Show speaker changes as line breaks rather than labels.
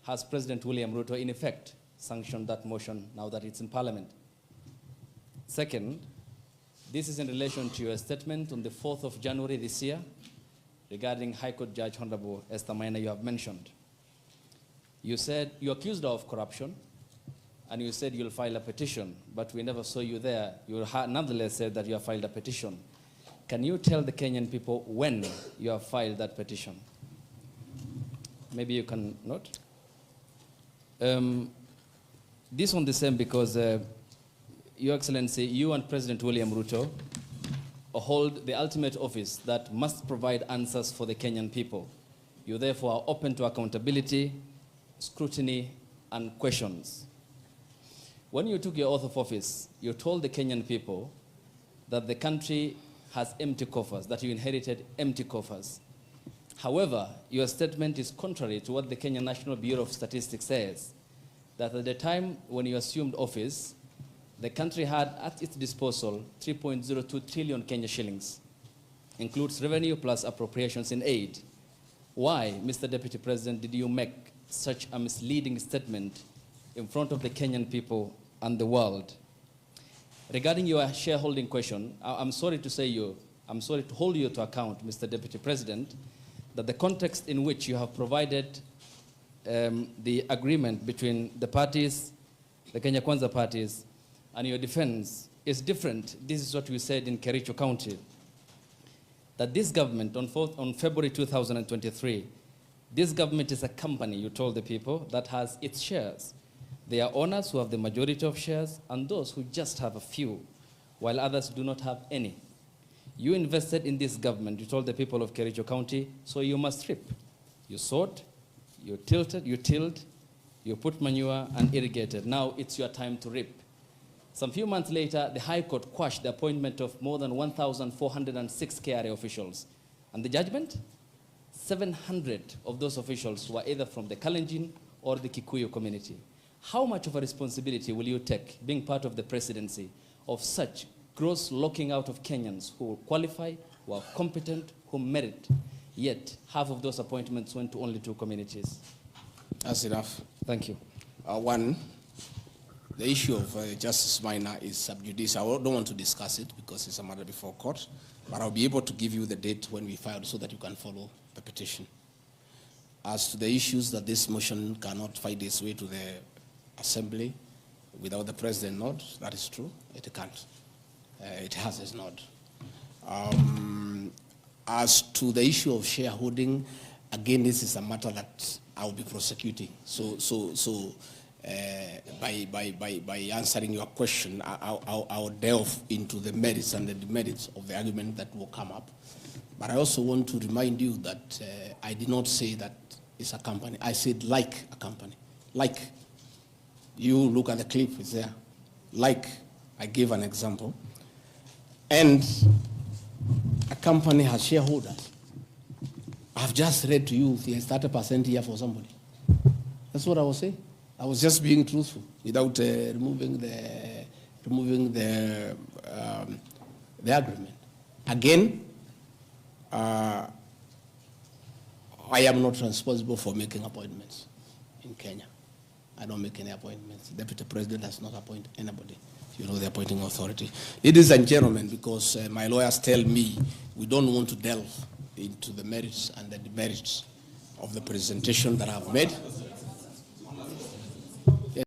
has President William Ruto in effect sanctioned that motion now that it's in Parliament? Second, this is in relation to your statement on the 4th of January this year regarding High Court Judge Honorable Esther Maina you have mentioned. You said you accused her of corruption, and you said you'll file a petition, but we never saw you there. You nonetheless said that you have filed a petition. Can you tell the Kenyan people when you have filed that petition? Maybe you can note. This one the same because, Your Excellency, you and President William Ruto hold the ultimate office that must provide answers for the Kenyan people. You therefore are open to accountability, scrutiny, and questions. When you took your oath of office, you told the Kenyan people that the country has empty coffers, that you inherited empty coffers. However, your statement is contrary to what the Kenya National Bureau of Statistics says, that at the time when you assumed office, the country had at its disposal 3.02 trillion Kenya shillings, includes revenue plus appropriations in aid. Why, Mr. Deputy President, did you make such a misleading statement in front of the Kenyan people and the world? Regarding your shareholding question, I'm sorry to hold you to account, Mr. Deputy President, that the context in which you have provided the agreement between the parties, the Kenya Kwanza parties, and your defense is different. This is what we said in Kericho County, that this government, on February 2023, this government is a company, you told the people, that has its shares. There are owners who have the majority of shares and those who just have a few, while others do not have any. You invested in this government, you told the people of Kericho County, so you must reap. You sowed, you tilted, you tilled, you put manure and irrigated. Now it's your time to reap. Some few months later, the High Court quashed the appointment of more than 1,406 KRA officials. And the judgment? 700 of those officials were either from the Kalenjin or the Kikuyu community. How much of a responsibility will you take, being part of the presidency, of such gross locking out of Kenyans who qualify, who are competent, who merit, yet half of those appointments went to only 2 communities?
That's enough.
Thank you.
One, the issue of Justice Minor is sub judice. I don't want to discuss it because it's a matter before court, but I'll be able to give you the date when we filed so that you can follow the petition. As to the issues that this motion cannot find its way to the Assembly without the President nod, that is true. It can't. It has its nod. As to the issue of shareholding, again, this is a matter that I'll be prosecuting. By answering your question, I'll delve into the merits and the demerits of the argument that will come up. But I also want to remind you that I did not say that it's a company. I said like a company. Like. You look at the clip, it's there. Like, I gave an example. And a company has shareholders. I've just read to you, there's 30% here for somebody. That's what I was saying. I was just being truthful without removing the agreement. Again, I am not responsible for making appointments in Kenya. I don't make any appointments. The Deputy President does not appoint anybody. You know, the appointing authority. Ladies and gentlemen, because my lawyers tell me we don't want to delve into the merits and the demerits of the presentation that I've made.